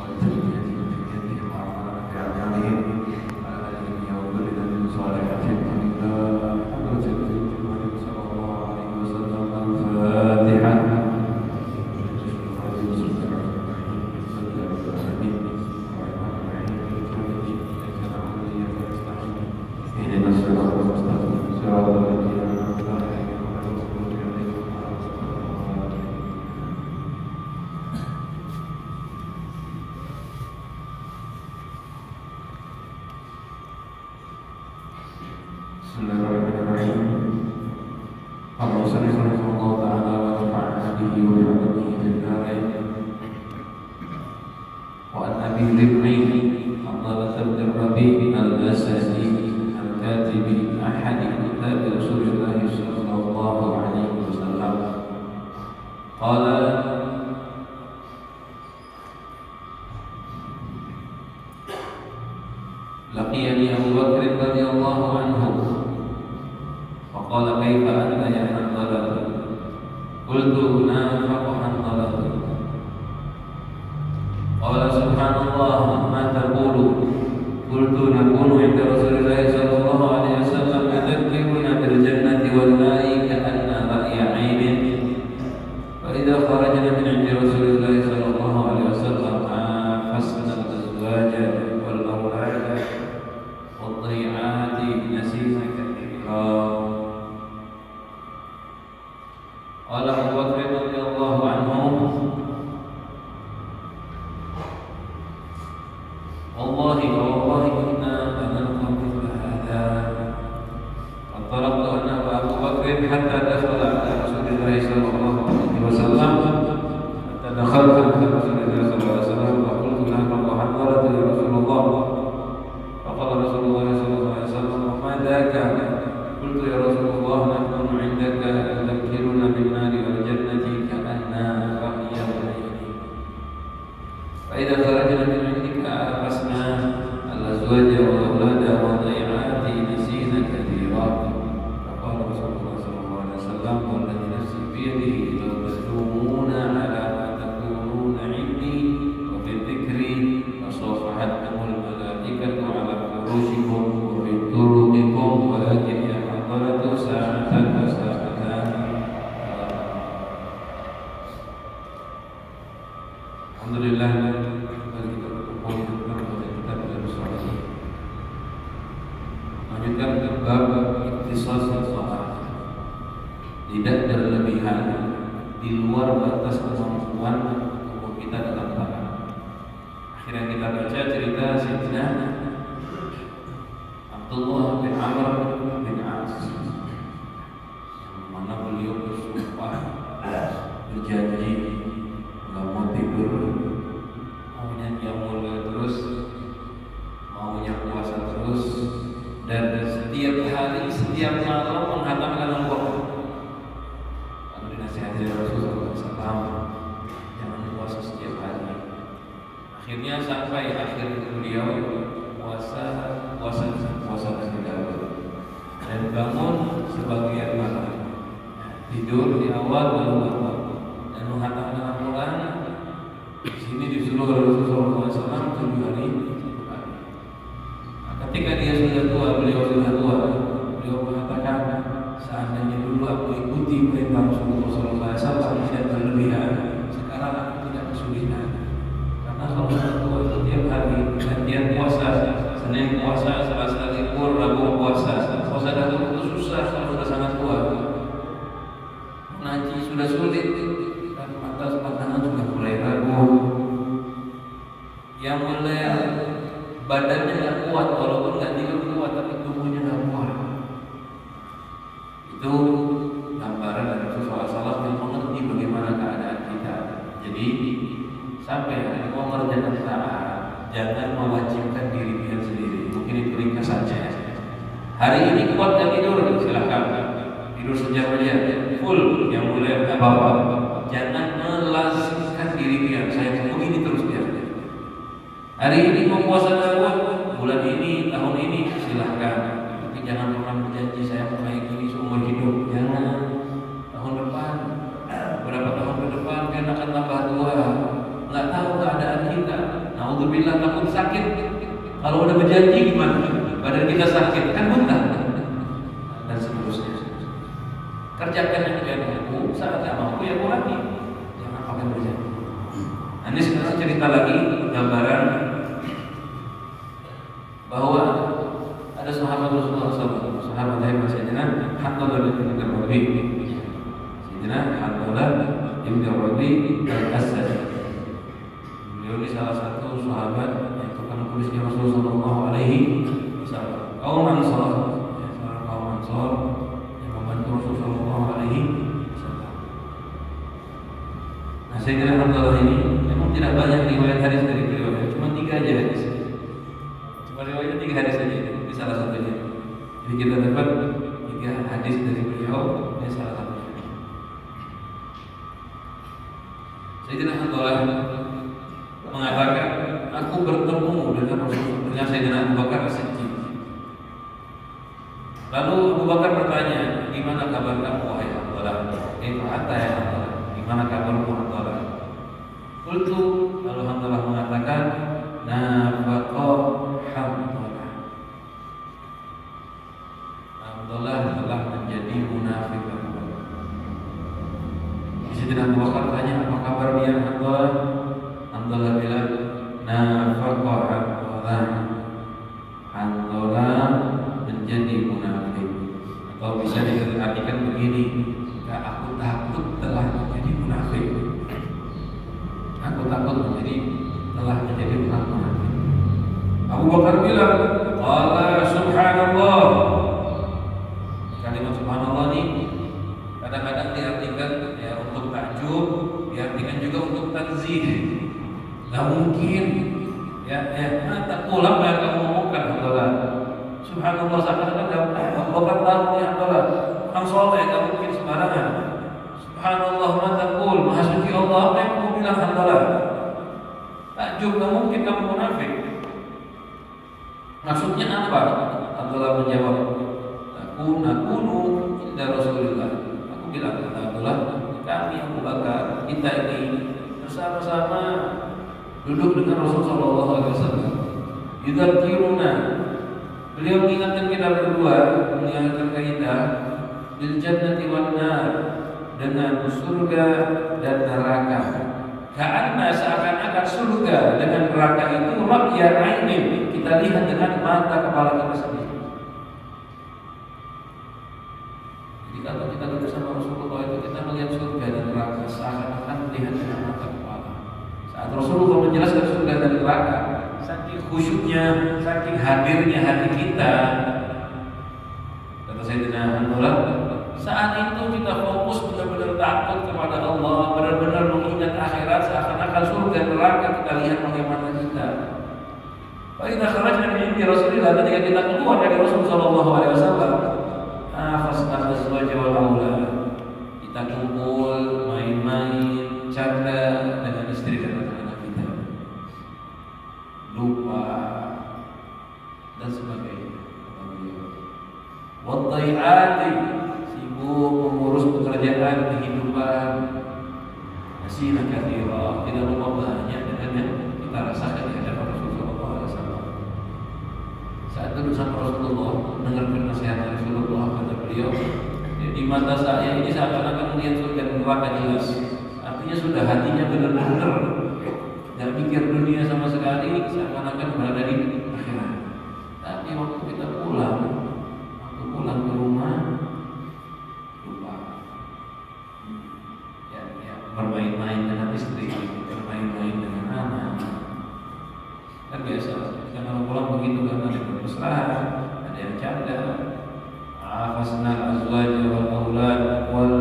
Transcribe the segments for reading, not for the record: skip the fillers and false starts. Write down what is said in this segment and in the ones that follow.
وذريتهم وعمرنا في أعمالهم على آله وذريته الصالحات إلى حضرة النبي صلى الله عليه وسلم. الفاتحة. اهدنا الصراط المستقيم صراط الذين أنعمت عليهم غير المغضوب عليهم ولا الضالين. Bismillahirrahmanirrahim. Allahumma shalli ala Muhammad ta'ala wa nafa'na bihi wa bi 'ulumuhi fid dharain. Wa an Abi Dzirrin Abdullah bin Rabi' al-Asadi al-Katibi ahadi kitab Rasulullah sallallahu alaihi wasallam qala laqiyani Abu Bakr radhiyallahu anhu wa qala kaifa anta ya Hanzalah qultu nafaqa Hanzalah qala subhanallah ma taqulu qultu nakunu 'inda Rasulillah sallallahu alaihi wasallam yadhkuruna bil jannati wal na'i ka'anna ra'ya 'ainin fa idza kharajna min 'indi Rasulillah sallallahu alaihi wasallam fasna al-azwaja wal awlada wad dhai'ati nasina kathira. Qala Abu Bakr radhiyallahu anhu wallahi inna lanalqa mithla hadha. Fantalaqtu ana wa Abu Bakr hatta dakhala ala Rasulillah sallallahu alaihi wasallam hatta dakhaltu ala Rasulillah sallallahu alaihi wasallam wa qultu nafaqa Hanzalah ya Rasulullah. Faqala Rasulullah sallallahu alaihi wasallam wa ma dhaka qultu ya Rasulullah nakunu 'indaka tadhkiruna bin nari wal jannati ka'anna ra'ya 'ainin fa idza kharajna min 'indika fasna al-azwaja wal awlada wad dhai'ati nasina kathira. Faqala Rasulullah sallallahu alaihi wasallam walladhi nafsi bi yadihi law tasdumuna ala ma takununa 'indi wa fi dhikri fasafahatkumul malaikatu ala furushikum wa fi turuqikum walakin ya Hanzalah sa'atan wa sa'atan. Alhamdulillah lanjutkan ke bab ikhtisas salat. Tidak berlebihan di luar batas kemampuan tubuh kita dalam salat. Akhirnya kita baca cerita Sayyidina Abdullah bin Amr bin As yang mana beliau bersumpah berjanji nggak mau tidur, maunya qiyamul terus, maunya puasa terus, dan setiap hari, setiap malam menghatamkan Al-Quran. Lalu dinasihati Rasulullah SAW, jangan puasa setiap hari. Akhirnya sampai akhir beliau puasa dari Daud dan bangun sebagian malam, tidur di awal lalu bangun dan menghatamkan Al-Quran. Di sini disuruh Rasulullah SAW 7 hari. Ketika dia sudah tua, beliau mengatakan, seandainya dulu aku ikuti perintah Rasulullah SAW tidak berlebihan, sekarang aku tidak kesulitan. Karena kalau sudah tua itu tiap hari gantian puasa, Senin puasa, Selasa libur, Rabu puasa. Puasa dahulu itu susah kalau sudah sangat tua. Ngaji sudah sulit dan pandangan sudah mulai ragu. Yang mulai badannya nggak kuat, walaupun nggak tidur kuat, tapi tubuhnya nggak kuat. Itu gambaran dari Rasulullah SAW yang mengerti bagaimana keadaan kita. Jadi sampai hari mau mengerjakan taat, jangan mewajibkan diri kita sendiri. Mungkin itu ringkasannya. Hari ini kuat nggak tidur, silakan tidur sejam aja, full. Yang mulai nggak apa-apa. Jangan melazimkan diri dia. Saya begini terus dia. Hari ini mau puasa Daud, bulan ini, tahun ini, silahkan. Tapi jangan pernah berjanji saya mau kayak gini seumur hidup. Jangan. Tahun depan, berapa tahun ke depan kan akan tambah tua. Nggak tahu keadaan kita. Naudzubillah takut sakit. Kalau udah berjanji gimana? Badan kita sakit kan muntah dan seterusnya. Kerjakan yang tidak mampu, saat tidak mampu ya kurangi. Jangan pakai berjanji. Ini sekarang cerita lagi gambaran bahwa ada sahabat Rasulullah SAW, sahabat yang Sayyidina Hanzalah bin Rabi, Sayyidina Hanzalah bin Rabi al-Asadi. Beliau ini salah satu sahabat yang tukang tulisnya Rasulullah Sallallahu Alaihi Wasallam. Kaum Ansor, seorang kaum Ansor yang membantu Rasulullah Sallallahu Alaihi Wasallam. Nah, Sayyidina Hanzalah ini memang tidak banyak riwayat hadis dari beliau, cuma 3 aja hadis. Cuma riwayatnya 3 hadis saja, ini salah satunya. Jadi kita dapat 3 hadis dari beliau, ini salah satunya. Sayyidina Hanzalah mengatakan, aku bertemu dengan Rasulullah, dengan Sayyidina Abu Bakar As-Siddiq. Lalu Abu Bakar bertanya, gimana kabar kamu wahai Hanzalah? Kaifa ya Hanzalah? Gimana kabarmu Hanzalah? Qultu, lalu Hanzalah mengatakan, nafaqa Hanzalah. Hanzalah telah menjadi munafik. Sayyidina Abu Bakar tanya, apa kabar dia Hanzalah? Hanzalah bilang, nafaqa Hanzalah. Hanzalah menjadi munafik. Atau bisa diartikan begini, aku takut telah menjadi munafik. Aku takut telah menjadi munafik. Abu Bakar bilang, qala subhanallah. Kalimat subhanallah ini kadang-kadang diartikan ya untuk takjub, diartikan juga untuk tanzih. Gak mungkin ya tak pulang yang kamu ngomongkan Hanzalah. Subhanallah, seakan-akan Abu Bakar tahu ya Hanzalah, orang soleh gak mungkin sembarangan. Subhanallah ma taqul, maha suci Allah, apa yang kamu bilang Hanzalah? Takjub, gak mungkin kamu munafik. Maksudnya apa? Hanzalah menjawab, nakunu inda Rasulillah. Aku bilang kata Hanzalah, kami Abu Bakar, kita ini bersama-sama duduk dengan Rasulullah Sallallahu Alaihi Wasallam. Yudzakiruna, beliau mengingatkan kita berdua, mengingatkan kita bil jannati wan nar, dengan surga dan neraka. Karena seakan-akan surga dengan neraka itu ra'ya ainin, kita lihat dengan mata kepala kita sendiri. Jadi kalau kita bersama Rasulullah itu kita melihat surga dan neraka seakan-akan melihat dengan mata kepala. Saat Rasulullah menjelaskan surga dan neraka, saking khusyuknya, saking hadirnya hati kita, kata Sayyidina Hanzalah, saat itu kita fokus benar-benar takut kepada Allah, benar-benar mengingat akhirat, seakan-akan surga dan neraka kita lihat pakai mata kita. Wa idza kharajna min Rasulillah, ketika kita keluar dari Rasul sallallahu alaihi wasallam, fasna azwaja wal aulad, kita kumpul, main-main, canda dengan istri dan anak-anak kita, lupa dan sebagainya. Wadai'ati, sibuk mengurus pekerjaan kehidupan, nasina katsira, tidak lupa banyak dengan yang kita rasakan di hadapan Rasulullah SAW. Saat duduk sama Rasulullah, mendengarkan nasihat Rasulullah, kata beliau, di mata saya ini seakan-akan melihat surga dan neraka jelas. Artinya sudah hatinya benar-benar tidak mikir dunia sama sekali, seakan-akan berada di akhirat. Tapi waktu kita pulang ke rumah, lupa. Bermain-main dengan istri, bermain-main dengan anak. Kan biasa, kita kalau pulang begitu kan ada yang bermesraan, ada yang canda. Afasna azwaj wal aulad wal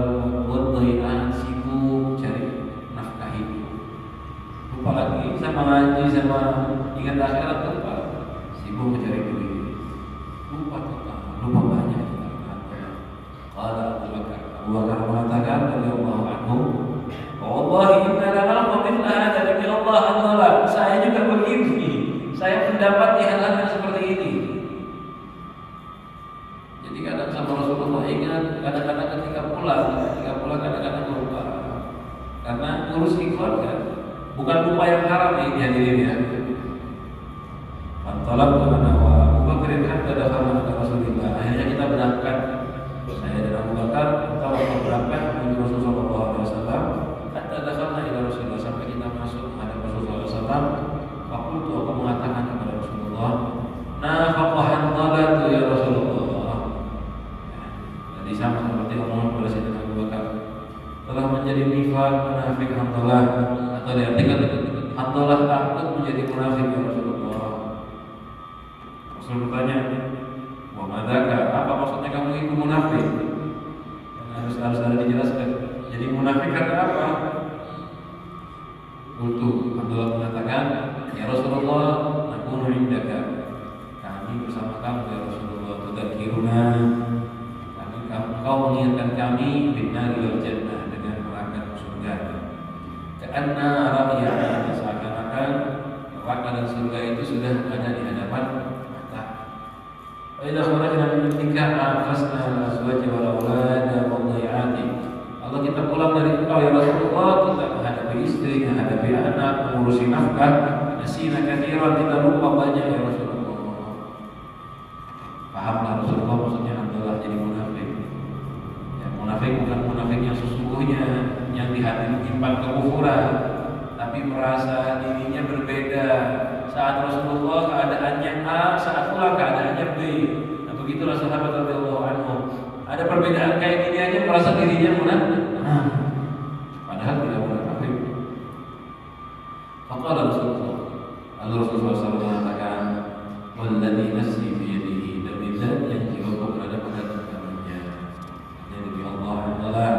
wadai'an, sibuk cari nafkah hidup. Lupa lagi sama ngaji, sama ingat akhirat, lupa. Sibuk mencari duit. Lupa banyak. Qala Abu Bakar mengatakan radhiyallahu anhu, wallahi inna lanalqa mithla hadza, demi Allah Hanzalah, saya juga begini. Saya mendapati hal-hal yang seperti ini. Jadi kadang sama Rasulullah ingat, kadang-kadang ketika pulang kadang-kadang lupa. Karena ngurus ikhwan kan, bukan lupa yang haram ini hadirin ya. Fantalaqtu ana wa Abu Bakr hatta dakhalna ala Rasulillah. Akhirnya kita berangkat. Saya dan Abu Bakar kita berangkat menuju Rasulullah sallallahu alaihi wasallam. Hatta dakhalna ila Rasulillah, sampai kita masuk menghadap Rasulullah sallallahu alaihi wasallam. Fakultu, aku mengatakan kepada Rasulullah, nafaqah Hanzalah ya Rasulullah. Jadi sama seperti omongan kepada Sayyidina Abu Bakar, telah menjadi nifaq munafik Hanzalah, atau diartikan Hanzalah takut menjadi munafik ya Rasulullah. Rasul bertanya, wa madzaka, apa maksudnya kamu itu munafik? Harus ada dijelaskan. Jadi munafik karena apa? Untuk Abdullah mengatakan, ya Rasulullah, nakunu indaka, kami bersama kamu ya Rasulullah, tudzakiruna, kau mengingatkan kami binnari wal jannah, dengan neraka surga. Karena ra'yana, seakan-akan neraka dan surga itu sudah ada di hadapan mata. Wa idza kharajna min nikah afasna al-azwaj wal aulad wal dhai'ati. Kalau kita pulang dari engkau ya Rasulullah, kita menghadapi istri, menghadapi anak, mengurusi nafkah, nasina katsiran, kita lupa banyak ya Rasulullah. Pahamlah Rasulullah maksudnya adalah jadi munafik. Ya, munafik bukan munafik yang sesungguhnya, yang di hati menyimpan kekufuran, tapi merasa dirinya berbeda. Saat Rasulullah keadaannya A, saat pulang keadaannya B. Nah, begitulah sahabat radhiyallahu anhum. Ada perbedaan kayak gini aja merasa dirinya munafik. Padahal tidak munafik. Faqala Rasulullah, lalu Rasulullah SAW mengatakan, walladzi nafsi biyadihi, demi zat yang jiwaku berada pada tangannya, yang demi Allah adalah,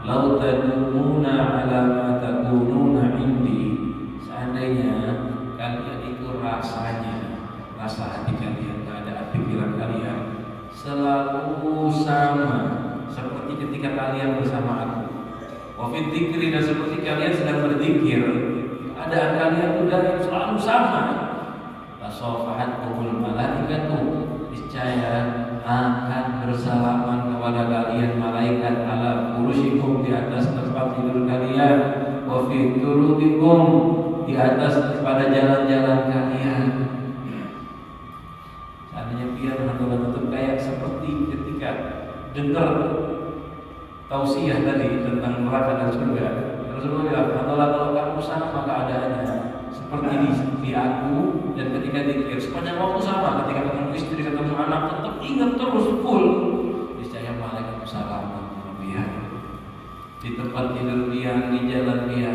lau tadumuna ala ma takununa indi, seandainya kalian itu rasa hati kalian, keadaan pikiran kalian selalu sama seperti ketika kalian bersama aku. Wa fi dzikri, dan seperti kalian sedang berzikir, keadaan kalian sudah selalu sama. La safahatkumul malaikatu, niscaya akan bersalaman kepada kalian malaikat ala furusyikum, di atas tempat tidur kalian, wa fi turudikum, di atas pada jalan-jalan kalian. Seandainya biar Hanzalah itu kayak seperti ketika dengar tausiah tadi tentang neraka dan surga, Rasulullah bilang, Hanzalah, kalau kamu sama keadaannya seperti di aku, dan ketika dikir sepanjang waktu sama, ketika ketemu istri, ketemu anak, tetap ingat terus full, niscaya malaikat bersalaman dia di tempat tidur dia, di jalan dia.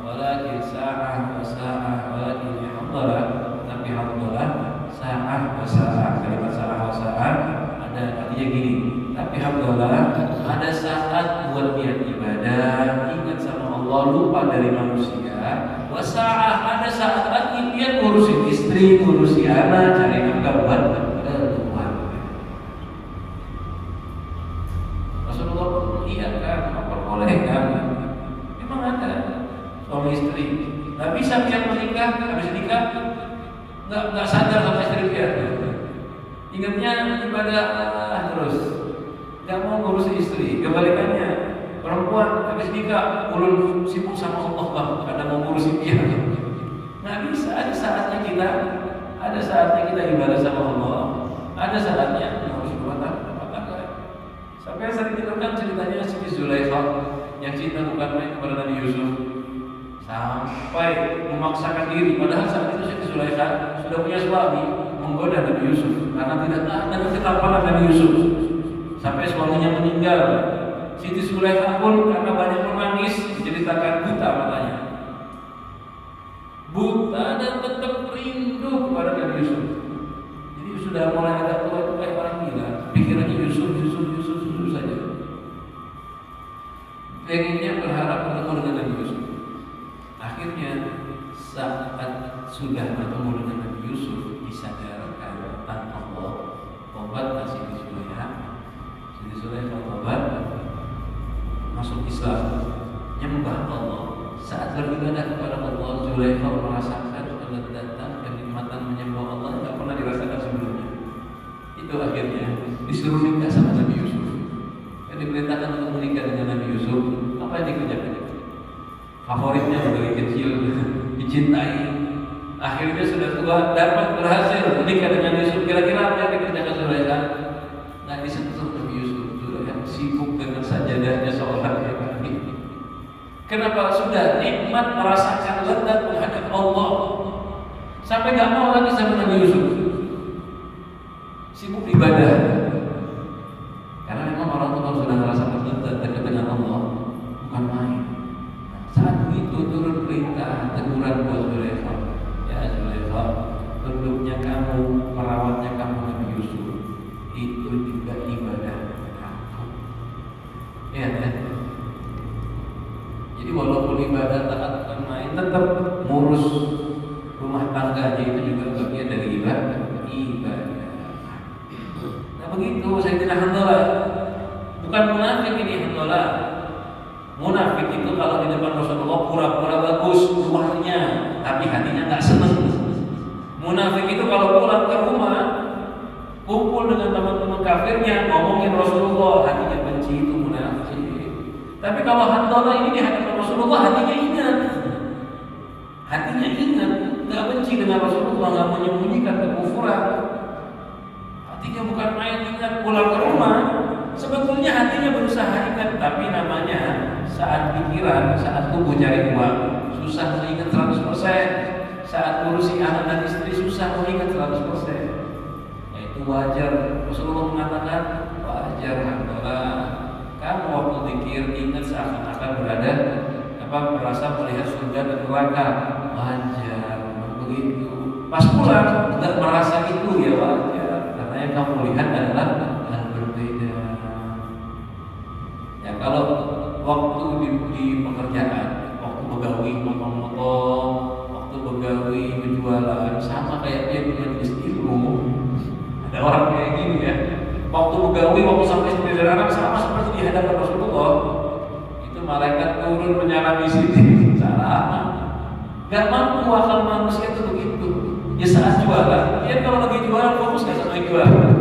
Walakin sa'ah wa sa'ah, walakin ya Hanzalah, tapi Hanzalah sa'ah wa sa'ah. Kalimat sa'ah wa sa'ah ada artinya gini, tapi Hanzalah ada saat buat dia ibadah, ingat sama Allah, lupa dari manusia. Wa sa'ah ada saat lagi dia ngurusin istri, ngurusi anak, cari nafkah buat keluarga. Rasulullah pun iya kan, memperbolehkan. Memang ada suami istri nggak bisa dia menikah, habis nikah nggak sadar sama istri dia, ingatnya ibadah terus, nggak mau ngurusi istri. Kebalikannya, perempuan habis nikah ulun sibuk sama Allah, bang, kadang mau ngurusi dia. Nggak bisa. Ada saatnya kita ibadah sama Allah, ada saatnya ngurus rumah tangga. Sampai sering diterangkan ceritanya Siti Zulaikha yang cinta bukan main kepada Nabi Yusuf, sampai memaksakan diri, padahal saat itu Siti Zulaikha sudah punya suami, menggoda Nabi Yusuf karena tidak tahan dengan ketampanan Nabi Yusuf, sampai suaminya meninggal. Siti Zulaikha pun karena banyak menangis, diceritakan buta matanya, buta dan tetap rindu kepada Nabi Yusuf. Jadi sudah mulai agak tua itu kayak orang gila, pikirannya Yusuf saja. Pengennya berharap bertemu dengan Nabi Yusuf. Akhirnya saat sudah bertemu dengan Nabi Yusuf, disadarkan tentang Allah, obat Siti Zulaikha obat masuk Islam, nyembah Allah. Saat beribadah kepada Allah, Zulaikha merasakan kelezatan, kenikmatan menyembah Allah yang tidak pernah dirasakan sebelumnya. Itu akhirnya disuruh nikah sama Nabi Yusuf. Yang diperintahkan untuk menikah dengan Nabi Yusuf, apa yang dikerjakan? Favoritnya dari kecil, dicintai. akhirnya sudah tua, dapat berhasil menikah dengan Yusuf. Kira-kira apa yang dikerjakan Zulaikha? Nggak disentuh Nabi Yusuf. Zulaikha sibuk dengan sajadahnya seorang Nabi. Kenapa? Sudah nikmat merasakan lezat menghadap Allah, sampai nggak mau lagi sama Nabi Yusuf. Sibuk ibadah. Karena memang orang tua kalau sudah merasakan lezat dekat dengan Allah, bukan main. Saat itu turun perintah teguran buat Zulaikha. Ya Zulaikha, bentuknya kamu, merawatnya kamu Nabi Yusuf, itu juga ibadah kamu. Ya kan? Jadi walaupun ibadah taat bukan main, tetap ngurus rumah tangganya itu juga bagian dari ibadah. Nah begitu Sayyidina Hanzalah, bukan munafik ini Hanzalah. Munafik itu kalau di depan Rasulullah pura-pura bagus luarnya, tapi hatinya nggak seneng. Munafik itu kalau pulang ke rumah, kumpul dengan teman-teman kafirnya, ngomongin Rasulullah, hatinya benci, itu munafik. Tapi kalau Hanzalah ini di hadapan Rasulullah, hatinya ingat, nggak benci dengan Rasulullah, nggak menyembunyikan kekufuran. Hatinya bukan main ingat pulang ke rumah. Sebetulnya hatinya berusaha ingat, tapi namanya saat pikiran, saat tubuh cari uang, susah mengingat 100%. Saat ngurusi anak dan istri susah mengingat 100%. Itu wajar. Rasulullah mengatakan wajar Hanzalah, kamu waktu zikir ingat seakan-akan berada merasa melihat surga dan neraka. Wajar begitu. Pas pulang nggak merasa itu, ya wajar, karena yang kamu lihat adalah hal berbeda. Ya kalau waktu di pekerjaan, waktu begawi motong-motong, waktu begawi berjualan, sama kayak dia di majelis ilmu. Ada orang kayak gini ya. Waktu begawi, waktu sampai sendiri anak sama seperti di hadapan Rasulullah. Itu malaikat turun menyalami sini. Salah. Gak mampu akal manusia itu begitu. Ya saat jualan, dia kalau lagi jualan fokus gak sama yang jualan.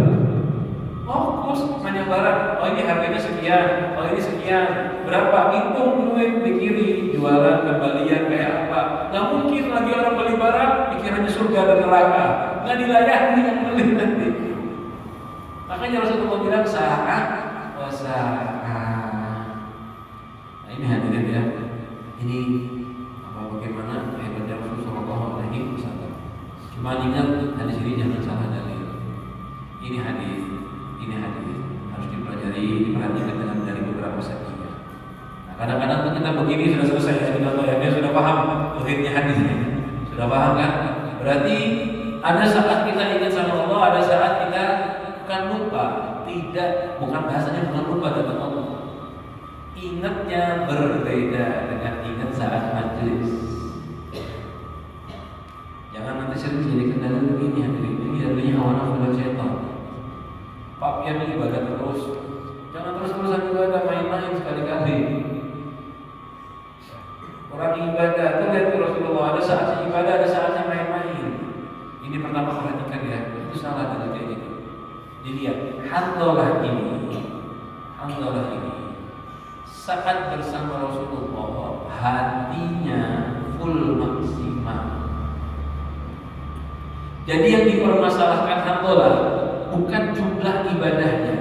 Fokus hanya barang. Oh ini harganya sekian, oh ini sekian. Berapa? Hitung duit di kiri. Jualan kembalian kayak apa? Gak mungkin lagi orang beli barang pikirannya surga dan neraka. Gak dilayani yang beli nanti. Makanya Rasulullah bilang saat wasaat. Nah ini hadirin ya. Ini bagaimana hebatnya Rasulullah SAW. Cuma ingat hadis ini jangan salah dalil. Ini hadis harus dipelajari, diperhatikan dengan dari beberapa saksinya. Nah, kadang-kadang tuh kita begini sudah selesai, sudah paham akhirnya hadisnya, sudah paham kan? Berarti ada saat kita ingat sama Allah, ada saat kita bukan lupa, bukan bahasanya bukan lupa dengan Allah. Ingatnya berbeda dengan ingat saat majelis. Jangan nanti sering jadi kendala begini hadirin. Ini adanya hawa nafsu dan syaitan. Pak Pian ibadah terus. Jangan terus-terusan ibadah, main-main sekali-kali. Orang ibadah itu lihat Rasulullah, ada saatnya ibadah, ada saatnya main-main. Ini pertama perhatikan ya, itu salah dengan kayak gitu. Dilihat Hanzalah ini saat bersama Rasulullah hatinya full maksimal. Jadi yang dipermasalahkan Hanzalah bukan jumlah ibadahnya,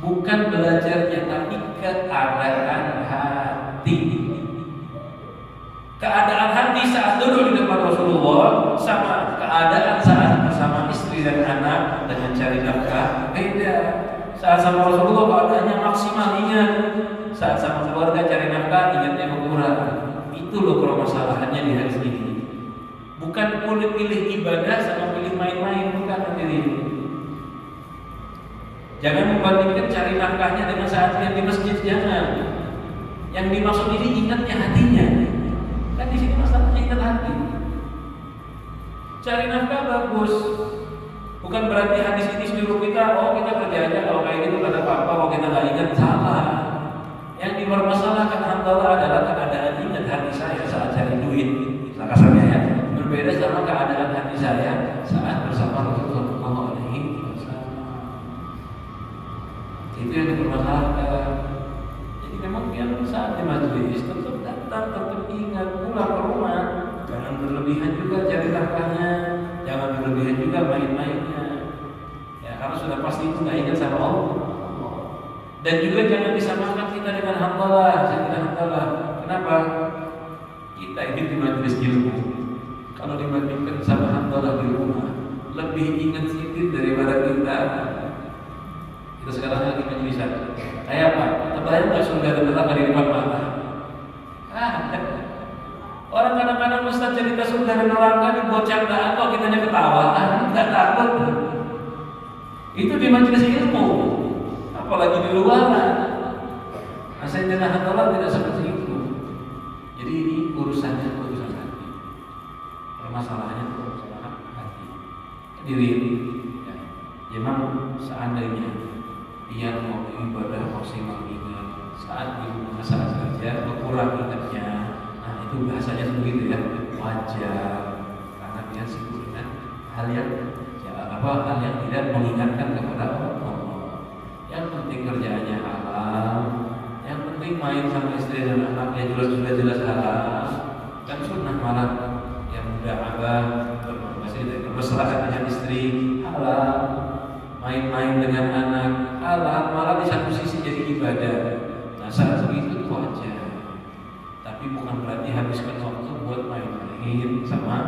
bukan belajarnya, tapi keadaan hati. Keadaan hati saat duduk di depan Rasulullah sama keadaan saat bersama istri dan anak dengan cari nafkah beda. Saat sama Rasulullah keadaannya maksimal ingat, saat sama keluarga cari nafkah ingatnya berkurang. Itu loh permasalahannya di hadis ini. Bukan pilih ibadah sama pilih main-main, bukan hadirin. Jangan membandingkan cari nafkahnya dengan saat yang di masjid, jangan. Yang dimaksud ini ingatnya hatinya. Kan di sini masalahnya ingat hati. Cari nafkah bagus. Bukan berarti hadis ini suruh kita, kita kerja aja kalau kayak gitu ada apa-apa, kalau kita nggak ingat, salah. Yang dipermasalahkan Hanzalah adalah keadaan ingat hati saya saat cari duit, kasarnya ya. Berbeda sama keadaan hati saya saat bersama Rasulullah SAW. Itu yang dipermasalahkan. Jadi memang biar saat di majelis tetap datang, tetap ingat, pulang ke rumah, jangan berlebihan. berlebihan juga cari nafkahnya, jangan berlebihan juga main-mainnya. Ya, karena sudah pasti itu nggak ingat sama Allah. Dan juga jangan disamakan kita dengan Hanzalah. Kenapa? Kita ini di majelis ilmu. Kalau dibandingkan sama Hanzalah di rumah, lebih ingat sedikit daripada kita. Kita sekarang lagi majelisan. Kayak apa? Terbayang nggak surga dan neraka di depan mata? Orang kadang-kadang Ustaz cerita surga dan neraka dibuat candaan kok kitanya ketawa, nggak takut. Itu di majelis ilmu, apalagi di luar. Nah, saya dengan Hanzalah tidak seperti itu. Jadi ini urusan hati. Permasalahannya itu urusan hati. Hadirin, ya, memang seandainya dia mau ibadah maksimal ingat saat di rumah saat kerja berkurang ingatnya, nah itu bahasanya begitu ya, wajar karena dia sibuk dengan hal yang tidak mengingatkan kepada Allah. Yang penting kerjaannya halal, yang penting main sama istri dan anaknya jelas halal, kan sunnah malah yang muda abah bermesraan dengan istri halal, main-main dengan anak halal, malah di satu sisi jadi ibadah. Nah saat begitu itu wajar, tapi bukan berarti habiskan waktu buat main-main sama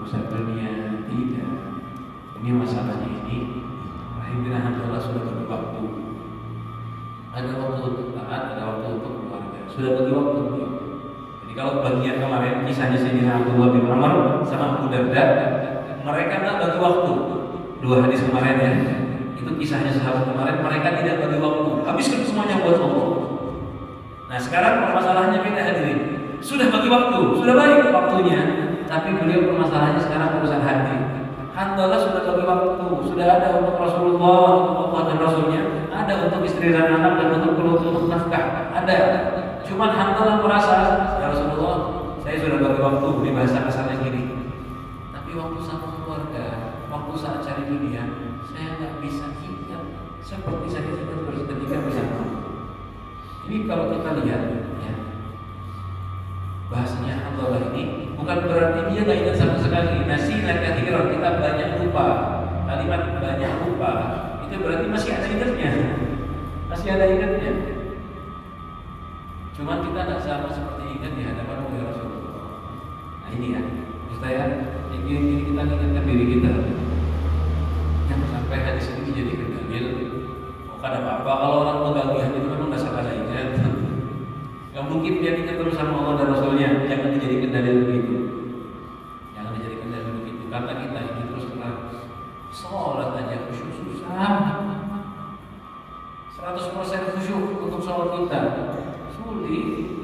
urusan dunia, tidak. Ini masalahnya ini. Akhirnya Hanzalah sudah bagi waktu. Ada waktu untuk taat, ada waktu untuk keluarga. Sudah bagi waktu. Jadi kalau bagian kemarin kisahnya Sayyidina Abdullah bin Umar sama Abu Darda, mereka tak bagi waktu. Dua hadis kemarin ya. Itu kisahnya sahabat kemarin, mereka tidak bagi waktu. Habiskan semuanya buat Allah. Nah sekarang permasalahannya beda hadirin. Sudah bagi waktu, sudah baik waktunya, tapi beliau permasalahannya sekarang urusan hati. Hanzalah sudah bagi waktu, sudah ada untuk Rasulullah, untuk Allah dan Rasulnya, ada untuk istri dan anak dan untuk nafkah, ada. Cuman Hanzalah merasa, ya Rasulullah, saya sudah bagi waktu, di bahasa kasarnya gini. Tapi waktu sama keluarga, waktu saat cari dunia, saya nggak bisa ingat seperti saya ingat ketika bersama. Ini kalau kita lihat, ya, bahasanya Hanzalah ini bukan berarti dia nggak ingat sama sekali. Nasihat kathiran, kita banyak lupa. Kalimat banyak lupa itu berarti masih ada ingatnya. Cuman kita tidak sama seperti ingat di hadapan Rasulullah. Nah ini ya, saya ini kita ingatkan diri kita. Yang sampai hadis ini jadi dalil. Kada apa-apa kalau orang pegagihan itu memang nggak salah ingat. Gak mungkin dia ingat terus sama Allah dan Rasulnya. Jangan dijadikan dalil begitu. Karena kita ini terus terang sholat aja khusyuk susah. 100% khusyuk untuk sholat kita sulit.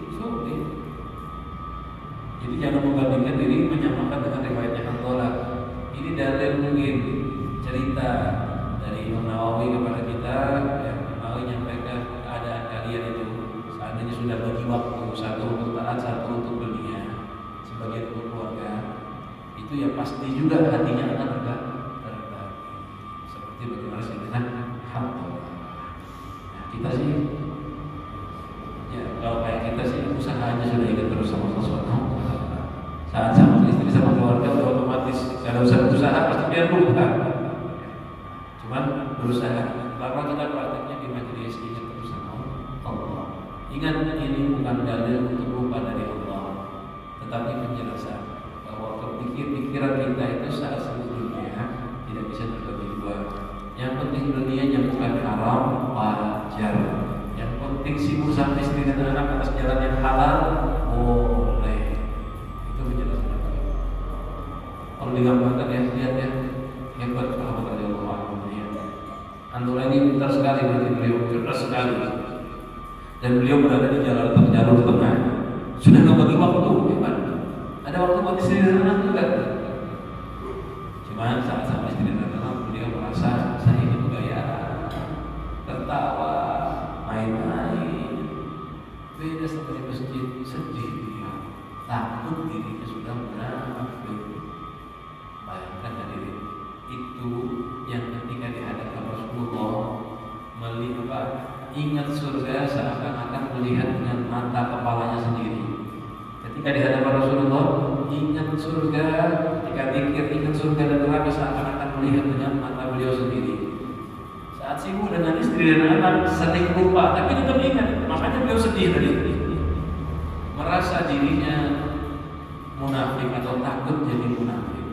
Jadi jangan membandingkan diri menyamakan dengan riwayatnya Hanzalah. Ini dalil mungkin cerita dari Imam Nawawi kepada kita, ya, Nawawi menyampaikan keadaan kalian itu seandainya sudah bagi waktu, satu untuk taat, satu untuk dunia, sebagian untuk keluarga, itu ya pasti juga hatinya akan terbagi. Seperti bagaimana Sayyidina Hanzalah. Nah, kita sih, ya kalau kayak kita sih usahanya sudah ingat terus sama sesuatu. Saat sama istri sama keluarga udah otomatis kalau usaha pasti dia lupa. Cuman berusaha. Lama kita prakteknya di majelis ingat terus sama Allah. Ingat ini bukan dalil untuk lupa dari Allah, tetapi penjelasan bahwa pikiran kita itu saat sebelumnya tidak bisa terbagi dua. Yang penting dunianya bukan haram, wajar. Yang penting sibuk sama istri dan anak atas jalan yang halal, boleh. Itu penjelasan apa? Kalau digambarkan ya, lihat ya, hebat sahabat radhiyallahu anhu ya. Hanzalah ini pintar sekali, berarti beliau cerdas sekali. Dan beliau berada di jalur tengah. Sudah nggak bagi waktu, hebat. Ada waktu buat istri dan anak juga. Cuman saat sama istri dan anak beliau merasa saya ini gaya, tertawa, main-main. Beda seperti masjid, sedih dia. Takut dirinya sudah munafik. Bayangkan hadirin, itu yang ketika di hadapan Rasulullah melihat, ingat surga seakan-akan melihat dengan mata kepalanya sendiri. Ketika di hadapan Rasulullah ingat surga, ketika zikir ingat surga dan neraka seakan-akan melihat dengan mata beliau sendiri. Saat sibuk dengan istri dan anak sering lupa, tapi tetap ingat. Makanya beliau sedih tadi, merasa dirinya munafik atau takut jadi munafik.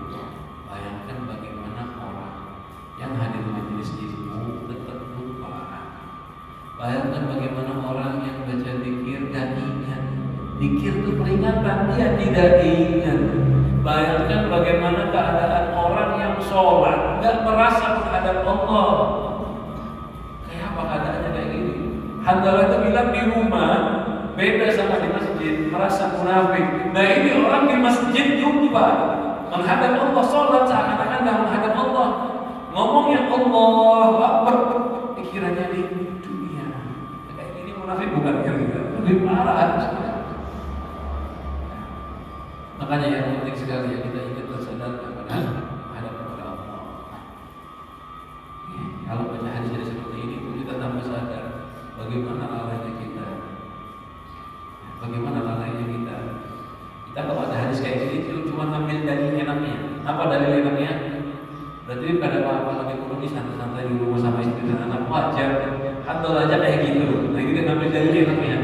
Bayangkan bagaimana orang yang hadir majelis ilmu tetap lupa. Bayangkan bagaimana orang yang baca zikir dan ingat. Zikir itu peringatan, dia tidak ingat. Bayangkan bagaimana keadaan orang yang sholat gak merasa menghadap Allah. Kayak apa keadaannya kayak gini? Handalah itu bilang di rumah beda sama di masjid, merasa munafik. Nah ini orang di masjid lupa menghadap Allah, sholat seakan-akan gak menghadap Allah. Ngomongnya Allah Akbar, pikirannya di dunia. Kayak gini munafik bukan kira-kira, lebih parah. Makanya yang penting sekali ya kita ingat dan sadar kepada hadap kepada Allah. Kalau baca hadis seperti ini pun kita tambah sadar bagaimana lalainya kita. Bagaimana lalainya kita. Kita kalau ada hadis kayak gini itu cuma ngambil dalil enaknya. Apa dalil enaknya? Berarti pada apa lagi kurang di santai-santai di rumah sama istri dan anak wajar. Atau aja kayak gitu. Nah kita ngambil dalil enaknya.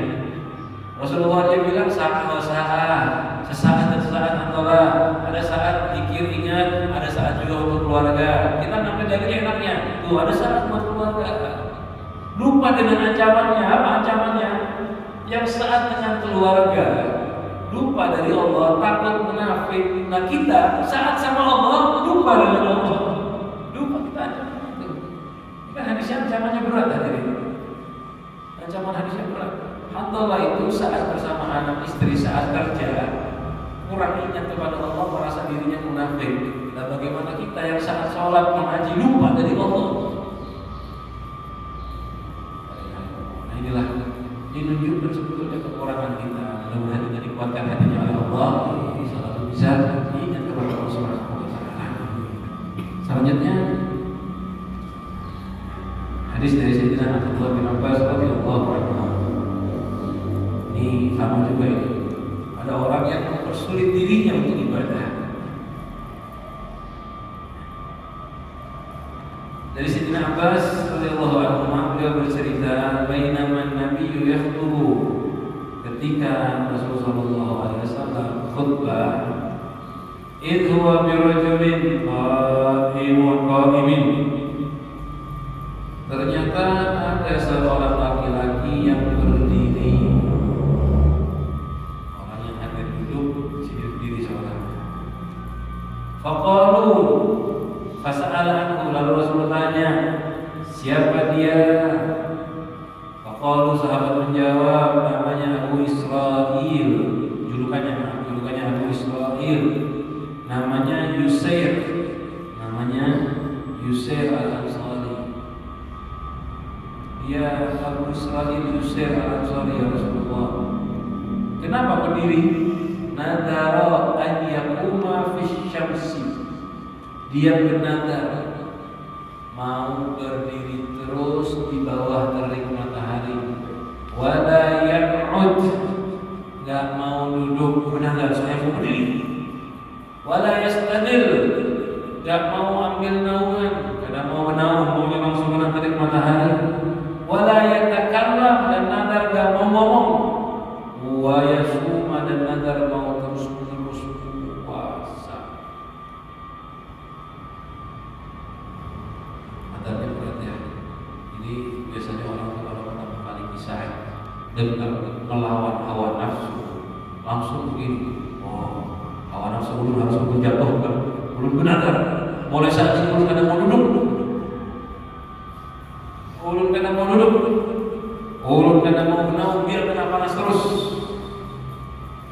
Rasulullah dia bilang sesaat dan sesaat antara ada saat zikir ingat, ada saat juga untuk keluarga. Kita ngambil dari enaknya. Tuh ada saat buat keluarga. Lupa dengan ancamannya. Apa ancamannya? Yang saat dengan keluarga. Lupa dari Allah, takut munafik. Nah kita saat sama Allah lupa dengan Allah. Lupa kita ancaman itu. Kan hadisnya ancamannya berat tadi. Ancaman hadisnya berat. Hantalah itu saat bersama anak istri saat kerja kurang ingat kepada Allah, merasa dirinya munafik. Dan bagaimana kita yang saat sholat mengaji lupa dari Allah. Nah inilah menunjukkan sebetulnya kekurangan kita. Mudah-mudahan kita dikuatkan hatinya oleh Allah, selalu bisa ingat kepada Allah Subhanahu wa Ta'ala. Selanjutnya hadis dari Sayyidina Abdullah bin Abbas radhiyallahu anhu. Ini sama juga ini. Ada orang yang mempersulit dirinya untuk ibadah. Dari Sayyidina Abbas radhiyallahu anhu beliau bercerita, bainaman nabiyyu yakhutubu, ketika Rasulullah sallallahu alaihi wasallam khutbah, idh huwa bi rajulin qa'imin. Ternyata ada seorang laki-laki yang berdiri. Faqalu fas'ala anhu, lalu Rasul tanya siapa dia? Faqalu, sahabat menjawab namanya Abu Israil, julukannya Abu Israil, namanya Yusair al-Ansari. Dia Abu Israil Yusair al-Ansari ya Rasulullah. Kenapa berdiri? Nadara an yakuma fi syamsi, dia bernadar mau berdiri terus di bawah terik matahari. Wala yaq'ud, enggak mau duduk, bernadar saya mau berdiri. Wala yastadil, enggak mau ambil naungan, karena mau menaung, maunya langsung kena terik matahari. Wala yatakallam, dan nadar enggak mau ngomong. Wa yasuma, dan nadar mau terus-menerus puasa. Nadarnya berat ya. Ini biasanya orang kalau pertama kali kisah dengan melawan hawa nafsu langsung begini. Oh, hawa nafsu belum harus menjatuhkan, belum benar. Mulai saat ini belum kena mau duduk, belum kena mau menaung, biar kena panas terus.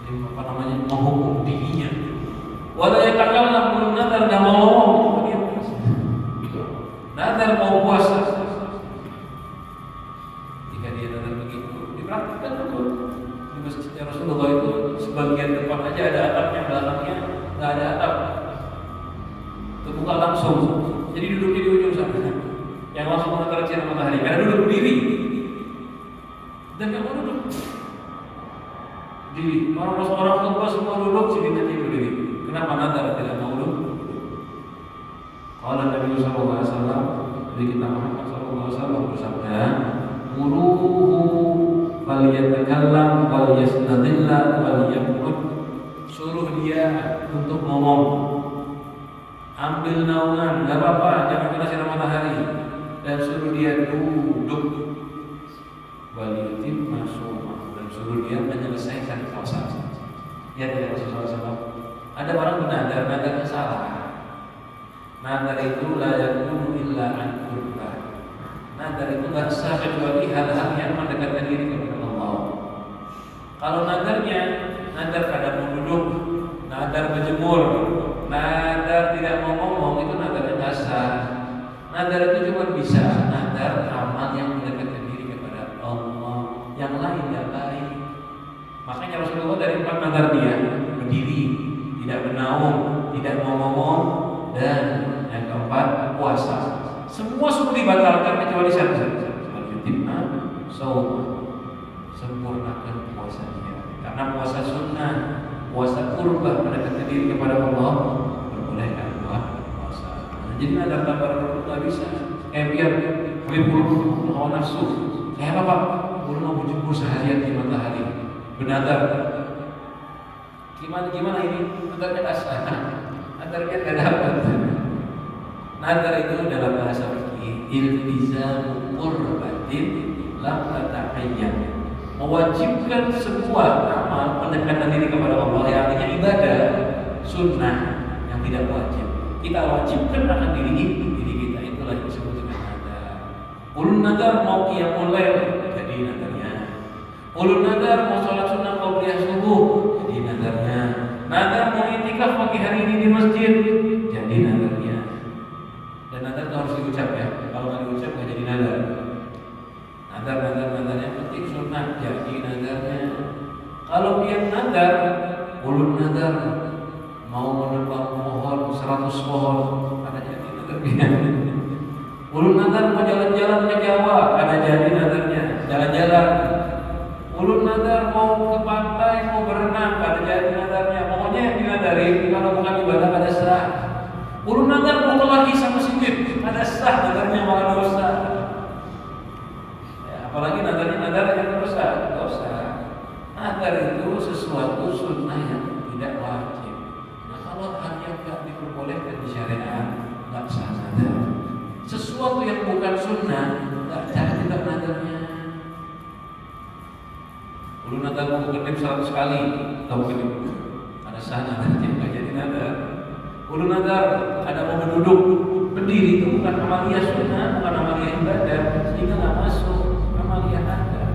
Apa namanya, menghukum dirinya. Wala yatakallam, belum nadar, enggak mau ngomong. Nadar mau puasa. Jika dia nadar begitu, dipraktikkan betul. Di masjidnya Rasulullah itu sebagian depan aja ada atapnya, belakangnya enggak ada atap. Terbuka langsung. Jadi duduknya di ujung sana. Yang langsung menatap sinar matahari. Karena duduk berdiri. Dan enggak mau duduk. berdiri. Orang tua semua duduk, si Nabi berdiri. Kenapa nadar tidak mau duduk? Qala Nabi sallallahu alaihi wasallam, Nabi kita Muhammad sallallahu alaihi wasallam bersabda, "Muruhu falyatakallam wal yastadilla wal yaqud." Suruh dia untuk ngomong. Ambil naungan, enggak apa-apa, jangan kena sinar matahari. Dan suruh dia duduk. Wal yutim masuma, dan suruh dia menyelesaikan puasa. Ya tidak Rasulullah SAW. Ada orang bernadar, nadarnya salah. Nadar itu la yakunu illa an qurbah. Nadar itu enggak sah kecuali hal-hal yang mendekatkan diri kepada Allah. Kalau nadarnya nadar pada mau duduk, nadar berjemur, nadar tidak mau ngomong, itu nadarnya enggak sah. Nadar itu cuma bisa nadar amal yang mendekatkan diri kepada Allah. Yang lain tidak baik. Makanya Rasulullah dari 4 nadar dia berdiri, tidak bernaung, tidak mau ngomong, dan yang keempat puasa. Semua sudah dibatalkan kecuali satu. Al-Yutimna Sauma, sempurnakan puasanya. Karena puasa sunnah, puasa qurbah mendekatkan diri kepada Allah, perbolehkan puasa. Jadi nadar tabar itu nggak bisa. Biar buru hawa nafsu. Kayak apa? Buru mau berjemur seharian di matahari. Bernadar. Gimana ini? Nadarnya kasar. Nadarnya nggak dapat. Nadar itu dalam bahasa fikih iltizamu qurbatin lam tatahayyan. Mewajibkan sebuah amal pendekatan diri kepada Allah yang artinya ibadah sunnah yang tidak wajib. Kita wajibkan akan diri kita, itulah yang disebut dengan nadar. Ulun nadar mau qiyamul lail, jadi nadarnya. Ulun nadar mau sholat sunnah qabliyah subuh, jadi nadarnya. Nadar mau i'tikaf pagi hari ini di masjid, jadi nadarnya. Dan nadar itu harus diucap ya. Kalau nggak diucap nggak jadi nadar. Nadar yang penting sunnah, jadi nadarnya. Kalau dia nadar, ulun nadar mau menebang pohon 100 pohon, ada jadi nadarnya. Ulun nadar mau jalan-jalan ke Jawa, ada jadi nadarnya, jalan-jalan. Ulun nadar mau ke pantai, mau berenang, ada jadi nadarnya. Pokoknya yang dinadari kalau bukan ibadah ada sah. Ulun nadar mau lagi sama masjid, ada sah nadarnya, malah dosa. Ya, apalagi nadar yang dosa. Nadar itu sesuatu sunnah yang tidak wajib. Nah, kalau hal yang tidak diperbolehkan di syariat, nggak sah nadar. Sesuatu yang bukan sunnah, nggak sah juga nadarnya. Ulun nadar mau kedip 100 kali, tahu kedip, ada sah nadarnya, nggak jadi nadar. Ulun nadar ada mau duduk berdiri, itu bukan amaliyah sunnah, bukan amaliyah ibadah, sehingga nggak masuk amaliyah nadar.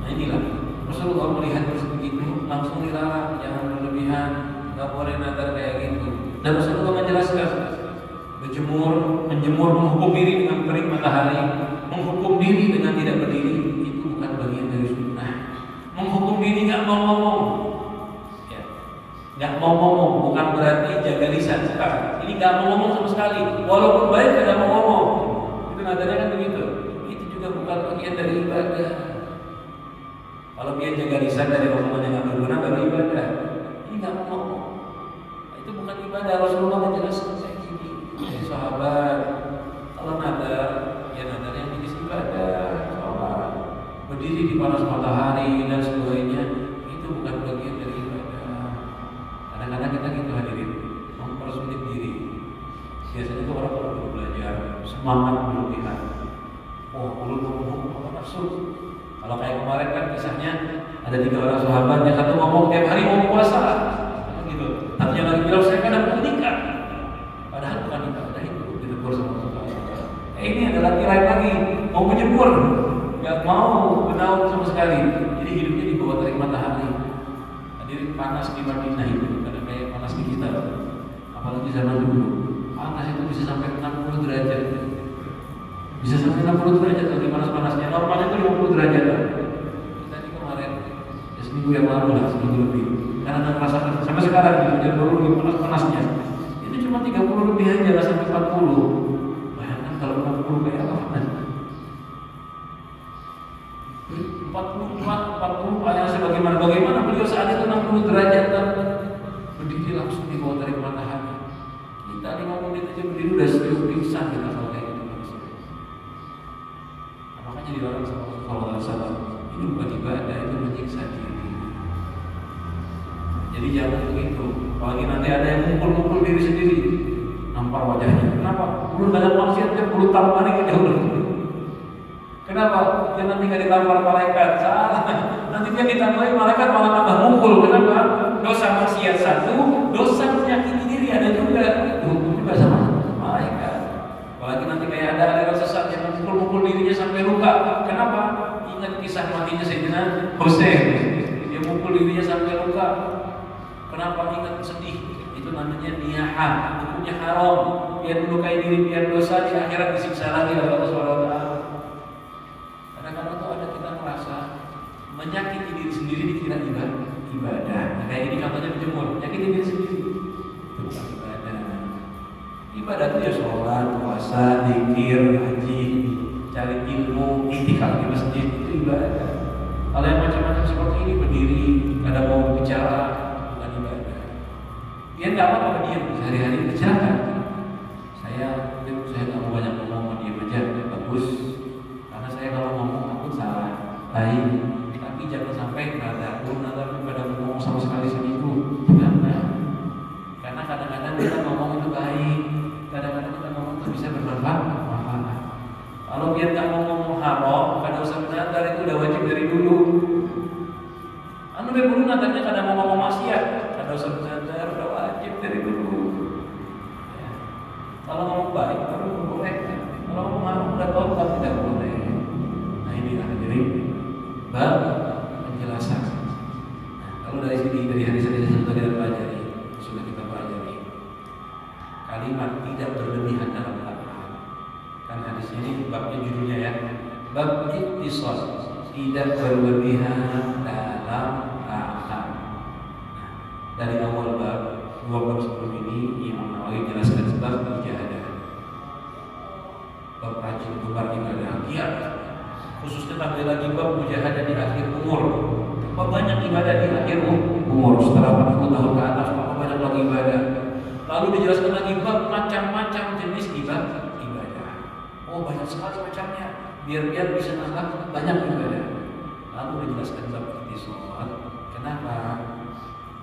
Nah inilah Rasulullah melihat begitu langsung dilarang, jangan berlebihan, nggak boleh nadar kayak gitu. Dan Rasulullah menjelaskan menjemur, menghukum diri dengan terik matahari, menghukum diri dengan tidak berdiri, itu bukan bagian dari sunnah. Menghukum diri nggak mau ngomong. Nggak mau ngomong bukan berarti jaga lisan sekarang. Ini nggak mau ngomong sama sekali. Walaupun baik nggak mau ngomong. Itu nadarnya kan begitu. Itu juga bukan bagian dari ibadah. Kalau dia jaga lisan dari omongan yang nggak berguna baru ibadah. Ini nggak mau ngomong. Itu bukan ibadah. Rasulullah menjelaskan kayak gini. Jadi sahabat, kalau nadar, ya nadar yang jenis ibadah, sholat, berdiri di panas matahari dan sebagainya, itu bukan bagian dari kadang-kadang kita gitu hadirin, mempersulit diri. Biasanya itu orang baru belajar, semangat berlebihan. Ulun ngomong nafsu. Kalau kayak kemarin kan kisahnya ada 3 orang sahabat, yang satu ngomong tiap hari mau puasa, gitu. Tapi yang lagi bilang saya kan mau nikah. Padahal bukan ibadah itu, ditegur sama sahabat. Ini ada laki lain lagi mau menjemur, nggak mau bernaung sama sekali. Jadi hidupnya di bawah terik matahari. Hadirin, panas di Madinah itu kayak panas di kita, apalagi zaman dulu. Panas itu bisa sampai 60 derajat. Bisa sampai 60 derajat lagi panas-panasnya. Normalnya itu 50 derajat. Kita ini kemarin, ya seminggu yang lalu lah, seminggu lebih. Karena merasakan sampai sekarang gitu, jadi baru lagi panas-panasnya. Itu cuma 30 lebih aja, nggak sampai 40. Bayangkan kalau 60 kayak apa panas. 40 yang sebagai bagaimana beliau saat itu 60 derajat berdiri langsung di bawah terik matahari. Kita 5 menit aja berdiri udah serius pingsan kita kalau kayak gitu. Makanya dilarang sama Rasulullah SAW. Ini bukan ibadah, itu menyiksa diri. Jadi jangan begitu. Apalagi nanti ada yang mukul-mukul diri sendiri, nampar wajahnya. Kenapa? Belum banyak maksiatnya, perlu tampar lagi jauh. Kenapa? Dia nanti nggak ditampar malaikat. Salah. Nanti dia ditambahin malaikat malah tambah mukul. Kenapa? Dosa maksiat satu, dosa menyakiti diri ada juga. Dihukum juga sama malaikat. Apalagi nanti kayak ada aliran sesat yang mukul-mukul dirinya sampai luka. Kenapa? Ingat kisah matinya Sayyidina Husain. Dia mukul dirinya sampai luka. Kenapa? Ingat sedih. Itu namanya niyahah. Hukumnya haram. Biar melukai diri, biar dosa di akhirat disiksa lagi oleh Allah SWT. Kadang-kadang tuh ada kita merasa menyakiti diri sendiri dikira ibadah. Nah, kayak ini contohnya menjemur, menyakiti diri sendiri. Itu bukan ibadah. Ibadah itu ya sholat, puasa, zikir, haji, cari ilmu, itikaf di masjid, itu ibadah. Kalau yang macam-macam seperti ini berdiri, ada mau bicara, bukan ibadah. Dia nggak apa-apa diam, sehari-hari bicara. Saya nggak mau banyak ngomong, diam aja, bagus. Karena saya kalau ngomong takut salah, baik. Tapi jangan sampai pada ngomong sama sekali seminggu. Karena kadang-kadang kita ngomong itu baik, kadang-kadang kita ngomong itu bisa bermanfaat. Kalau dia nggak mau ngomong haram, kada usah menadar, itu udah wajib dari dulu. Anu dulu nadarnya kadang mau ngomong maksiat, kada usah menadar, udah wajib dari dulu. Ya. Kalau ngomong baik baru boleh. Kalau ngomong haram udah tahu kan tidak boleh. Nah ini hadirin bab penjelasan. Nah, kalau dari sini dari hadis-hadis yang tadi kita pelajari, sudah kita pelajari kalimat tidak berlebihan dalam Al-Quran. Kan hadis ini babnya judulnya ya, bab ittisal, tidak berlebihan dalam Al-Quran. Nah, dari awal bab, 2 bab sebelum ini Imam Nawawi jelaskan sebab mujahadah. Bab rajin gemar ibadah, giat. Khususnya tambah lagi bab mujahadah di akhir umur. Bab banyak ibadah di akhir umur, setelah 40 tahun ke atas, maka banyak lagi ibadah. Lalu dijelaskan lagi bab macam-macam jenis ibadah. Oh banyak sekali macamnya, biar bisa nangkap banyak ibadah. Lalu dijelaskan bab ittisal. Kenapa?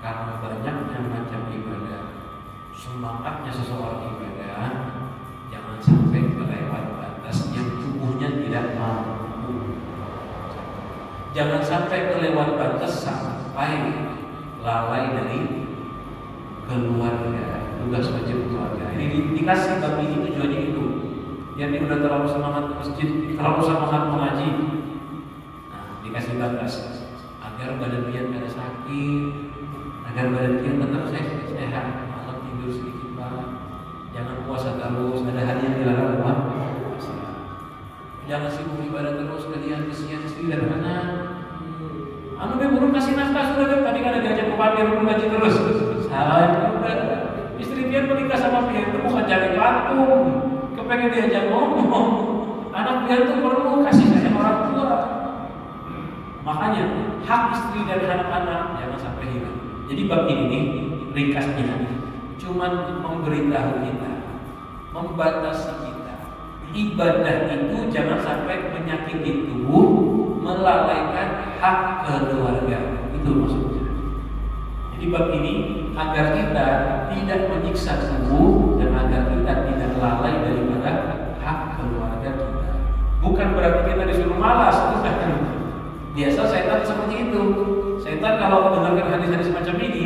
Karena banyaknya macam ibadah, semangatnya seseorang ibadah, jangan sampai kelewat batas yang tubuhnya tidak mampu. Jangan sampai kelewat batas sampai lalai dari keluarga, tugas wajib keluarga. Ini dikasih bab ini tujuannya itu. Yang dia udah terlalu semangat ke masjid, terlalu semangat mengaji. Nah, dikasih batas agar badan dia tidak sakit, agar badan dia tetap sehat. Malam tidur sedikit pak, jangan puasa terus. Ada hari yang dilarang puasa. Jangan sibuk ibadah terus, kalian kesian istri dan anak. Anu belum kasih nafkah sudah tadi kan ada diajak ke pantai belum gaji terus. Salah juga. Istri dia menikah sama dia itu bukan cari patung, kepengen diajak ngomong. Anak dia itu perlu kasih sayang orang tua. Makanya hak istri dan anak-anak jangan sampai hilang. Jadi bab ini nih ringkasnya cuman memberitahu kita, membatasi kita. Ibadah itu jangan sampai menyakiti tubuh, melalaikan hak keluarga. Itu maksudnya. Jadi bab ini agar kita tidak menyiksa tubuh dan agar kita tidak lalai daripada hak keluarga kita. Bukan berarti kita disuruh malas. Biasa setan seperti itu. Setan kalau mendengarkan hadis-hadis macam ini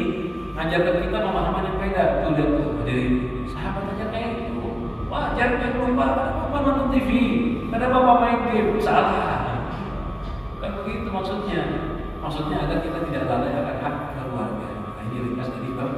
mengajarkan kita pemahaman yang beda. Tuh lihat tuh dari sahabat aja kayak itu. Wajar dia lupa. Apa nonton TV? Kenapa bapak main game? Salah. Bukan begitu maksudnya. Maksudnya agar kita tidak lalai akan hak keluarga. Nah, ini ringkas dari bab